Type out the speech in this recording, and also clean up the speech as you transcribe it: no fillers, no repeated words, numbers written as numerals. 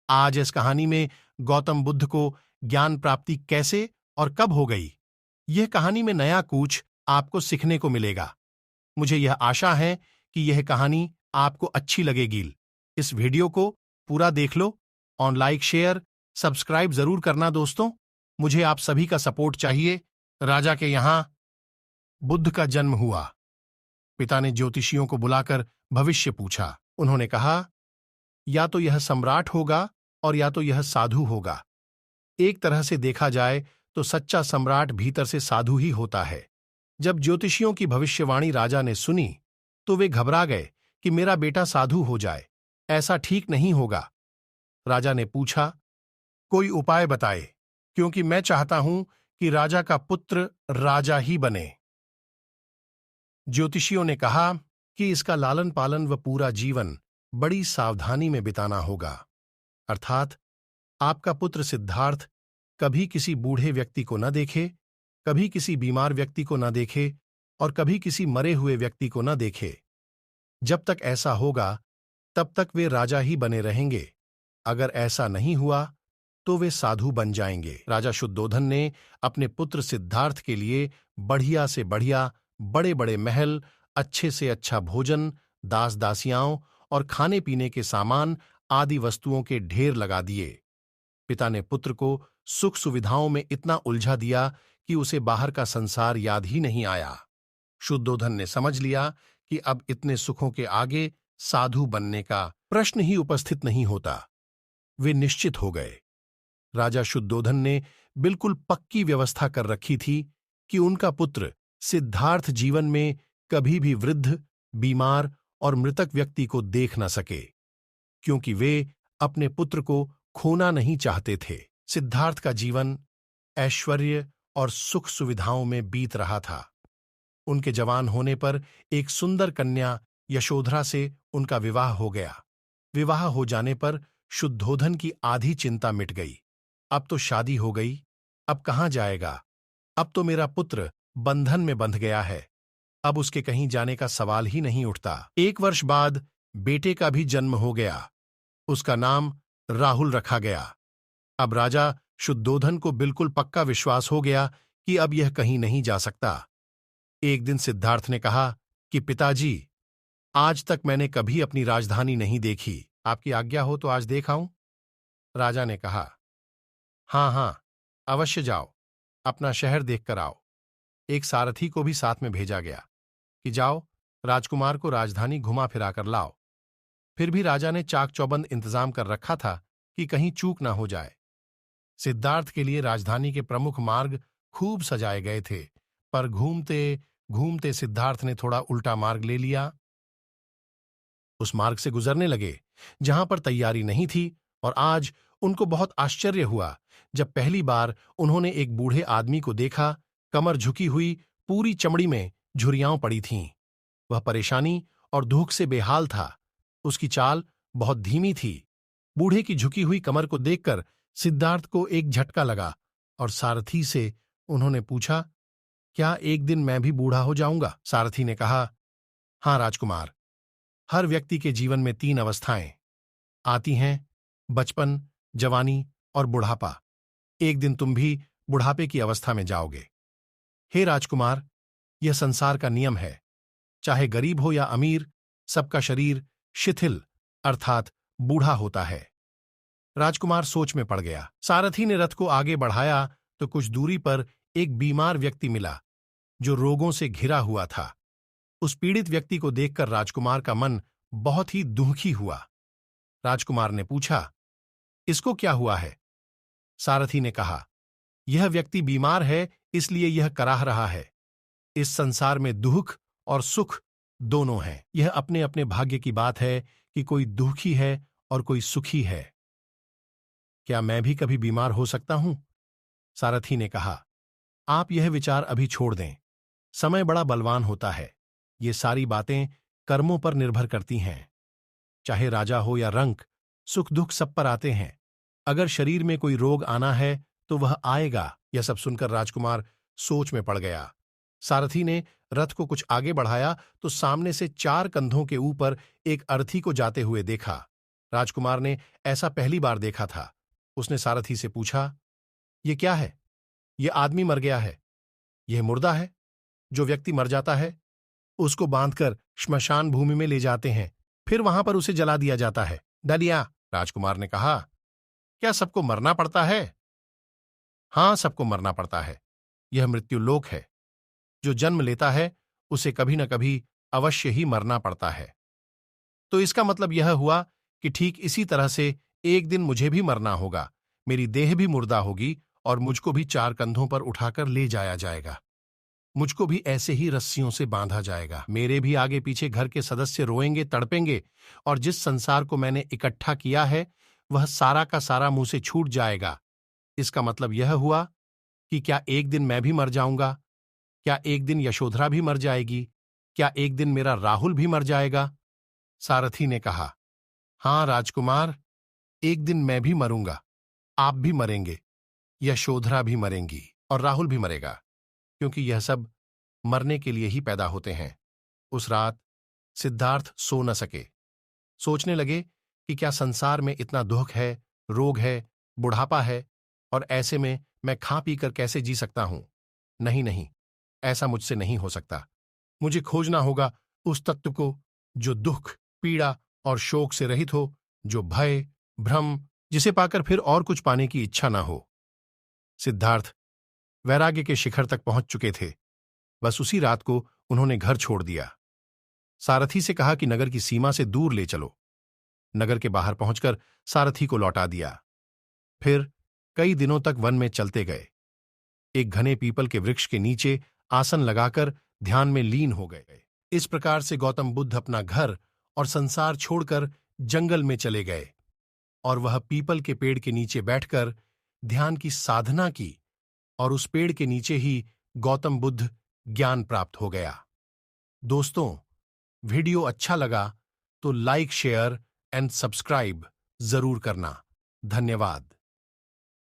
आज इस कहानी में गौतम बुद्ध को ज्ञान प्राप्ति कैसे और कब हो गई, यह कहानी में नया कुछ आपको सीखने को मिलेगा। मुझे यह आशा है कि यह कहानी आपको अच्छी लगेगी। इस वीडियो को पूरा देख लो और लाइक शेयर सब्सक्राइब जरूर करना दोस्तों। मुझे आप सभी का सपोर्ट चाहिए। राजा के यहां बुद्ध का जन्म हुआ। पिता ने ज्योतिषियों को बुलाकर भविष्य पूछा। उन्होंने कहा, या तो यह सम्राट होगा और या तो यह साधु होगा। एक तरह से देखा जाए तो सच्चा सम्राट भीतर से साधु ही होता है। जब ज्योतिषियों की भविष्यवाणी राजा ने सुनी तो वे घबरा गए कि मेरा बेटा साधु हो जाए, ऐसा ठीक नहीं होगा। राजा ने पूछा, कोई उपाय बताए, क्योंकि मैं चाहता हूं कि राजा का पुत्र राजा ही बने। ज्योतिषियों ने कहा कि इसका लालन पालन व पूरा जीवन बड़ी सावधानी में बिताना होगा, अर्थात आपका पुत्र सिद्धार्थ कभी किसी बूढ़े व्यक्ति को न देखे, कभी किसी बीमार व्यक्ति को न देखे और कभी किसी मरे हुए व्यक्ति को न देखे। जब तक ऐसा होगा तब तक वे राजा ही बने रहेंगे। अगर ऐसा नहीं हुआ तो वे साधु बन जाएंगे। राजा शुद्धोधन ने अपने पुत्र सिद्धार्थ के लिए बढ़िया से बढ़िया बड़े बड़े महल, अच्छे से अच्छा भोजन, दास दासियाओं और खाने पीने के सामान आदि वस्तुओं के ढेर लगा दिए। पिता ने पुत्र को सुख सुविधाओं में इतना उलझा दिया कि उसे बाहर का संसार याद ही नहीं आया। शुद्धोधन ने समझ लिया कि अब इतने सुखों के आगे साधु बनने का प्रश्न ही उपस्थित नहीं होता। वे निश्चित हो गए। राजा शुद्धोधन ने बिल्कुल पक्की व्यवस्था कर रखी थी कि उनका पुत्र सिद्धार्थ जीवन में कभी भी वृद्ध, बीमार और मृतक व्यक्ति को देख न सके, क्योंकि वे अपने पुत्र को खोना नहीं चाहते थे। सिद्धार्थ का जीवन ऐश्वर्य और सुख सुविधाओं में बीत रहा था। उनके जवान होने पर एक सुंदर कन्या यशोधरा से उनका विवाह हो गया। विवाह हो जाने पर शुद्धोधन की आधी चिंता मिट गई। अब तो शादी हो गई, अब कहाँ जाएगा? अब तो मेरा पुत्र बंधन में बंध गया है, अब उसके कहीं जाने का सवाल ही नहीं उठता। 1 वर्ष बाद बेटे का भी जन्म हो गया। उसका नाम राहुल रखा गया। अब राजा शुद्धोधन को बिल्कुल पक्का विश्वास हो गया कि अब यह कहीं नहीं जा सकता। एक दिन सिद्धार्थ ने कहा कि पिताजी, आज तक मैंने कभी अपनी राजधानी नहीं देखी, आपकी आज्ञा हो तो आज देख आऊं? राजा ने कहा, हाँ हाँ, अवश्य जाओ, अपना शहर देखकर आओ। एक सारथी को भी साथ में भेजा गया कि जाओ, राजकुमार को राजधानी घुमा फिरा कर लाओ। फिर भी राजा ने चाक चौबंद इंतजाम कर रखा था कि कहीं चूक ना हो जाए। सिद्धार्थ के लिए राजधानी के प्रमुख मार्ग खूब सजाए गए थे, पर घूमते घूमते सिद्धार्थ ने थोड़ा उल्टा मार्ग ले लिया। उस मार्ग से गुजरने लगे जहां पर तैयारी नहीं थी, और आज उनको बहुत आश्चर्य हुआ जब पहली बार उन्होंने एक बूढ़े आदमी को देखा। कमर झुकी हुई, पूरी चमड़ी में झुर्रियां पड़ी थीं। वह परेशानी और दुख से बेहाल था। उसकी चाल बहुत धीमी थी। बूढ़े की झुकी हुई कमर को देखकर सिद्धार्थ को एक झटका लगा और सारथी से उन्होंने पूछा, क्या एक दिन मैं भी बूढ़ा हो जाऊंगा? सारथी ने कहा, हां राजकुमार, हर व्यक्ति के जीवन में 3 अवस्थाएं आती हैं, बचपन, जवानी और बुढ़ापा। एक दिन तुम भी बुढ़ापे की अवस्था में जाओगे। हे राजकुमार, यह संसार का नियम है। चाहे गरीब हो या अमीर, सबका शरीर शिथिल अर्थात बूढ़ा होता है। राजकुमार सोच में पड़ गया। सारथी ने रथ को आगे बढ़ाया तो कुछ दूरी पर एक बीमार व्यक्ति मिला जो रोगों से घिरा हुआ था। उस पीड़ित व्यक्ति को देखकर राजकुमार का मन बहुत ही दुखी हुआ। राजकुमार ने पूछा, इसको क्या हुआ है? सारथी ने कहा, यह व्यक्ति बीमार है, इसलिए यह कराह रहा है। इस संसार में दुख और सुख दोनों हैं। यह अपने अपने भाग्य की बात है कि कोई दुखी है और कोई सुखी है। क्या मैं भी कभी बीमार हो सकता हूं? सारथी ने कहा, आप यह विचार अभी छोड़ दें। समय बड़ा बलवान होता है। ये सारी बातें कर्मों पर निर्भर करती हैं। चाहे राजा हो या रंक, सुख दुख सब पर आते हैं। अगर शरीर में कोई रोग आना है तो वह आएगा। यह सब सुनकर राजकुमार सोच में पड़ गया। सारथी ने रथ को कुछ आगे बढ़ाया तो सामने से 4 कंधों के ऊपर एक अर्थी को जाते हुए देखा। राजकुमार ने ऐसा पहली बार देखा था। उसने सारथी से पूछा, ये क्या है? ये आदमी मर गया है। यह मुर्दा है। जो व्यक्ति मर जाता है उसको बांधकर श्मशान भूमि में ले जाते हैं, फिर वहां पर उसे जला दिया जाता है। डलिया, राजकुमार ने कहा, क्या सबको मरना पड़ता है? हां, सबको मरना पड़ता है। यह मृत्युलोक है। जो जन्म लेता है उसे कभी न कभी अवश्य ही मरना पड़ता है। तो इसका मतलब यह हुआ कि ठीक इसी तरह से एक दिन मुझे भी मरना होगा। मेरी देह भी मुर्दा होगी और मुझको भी 4 कंधों पर उठाकर ले जाया जाएगा। मुझको भी ऐसे ही रस्सियों से बांधा जाएगा। मेरे भी आगे पीछे घर के सदस्य रोएंगे, तड़पेंगे और जिस संसार को मैंने इकट्ठा किया है वह सारा का सारा मुंह से छूट जाएगा। इसका मतलब यह हुआ कि क्या एक दिन मैं भी मर जाऊंगा? क्या एक दिन यशोधरा भी मर जाएगी? क्या एक दिन मेरा राहुल भी मर जाएगा? सारथी ने कहा, हां राजकुमार, एक दिन मैं भी मरूंगा। आप भी मरेंगे, यशोधरा भी मरेंगी और राहुल भी मरेगा, क्योंकि यह सब मरने के लिए ही पैदा होते हैं। उस रात सिद्धार्थ सो न सके। सोचने लगे कि क्या संसार में इतना दुख है, रोग है, बुढ़ापा है, और ऐसे में मैं खा पी कर कैसे जी सकता हूं? नहीं नहीं, ऐसा मुझसे नहीं हो सकता। मुझे खोजना होगा उस तत्व को जो दुख, पीड़ा और शोक से रहित हो, जो भय, भ्रम, जिसे पाकर फिर और कुछ पाने की इच्छा ना हो। सिद्धार्थ वैराग्य के शिखर तक पहुंच चुके थे। बस उसी रात को उन्होंने घर छोड़ दिया। सारथी से कहा कि नगर की सीमा से दूर ले चलो। नगर के बाहर पहुंचकर सारथी को लौटा दिया। फिर कई दिनों तक वन में चलते गए। एक घने पीपल के वृक्ष के नीचे आसन लगाकर ध्यान में लीन हो गए। इस प्रकार से गौतम बुद्ध अपना घर और संसार छोड़कर जंगल में चले गए और वह पीपल के पेड़ के नीचे बैठकर ध्यान की साधना की, और उस पेड़ के नीचे ही गौतम बुद्ध ज्ञान प्राप्त हो गया। दोस्तों, वीडियो अच्छा लगा तो लाइक, शेयर एंड सब्सक्राइब जरूर करना। धन्यवाद।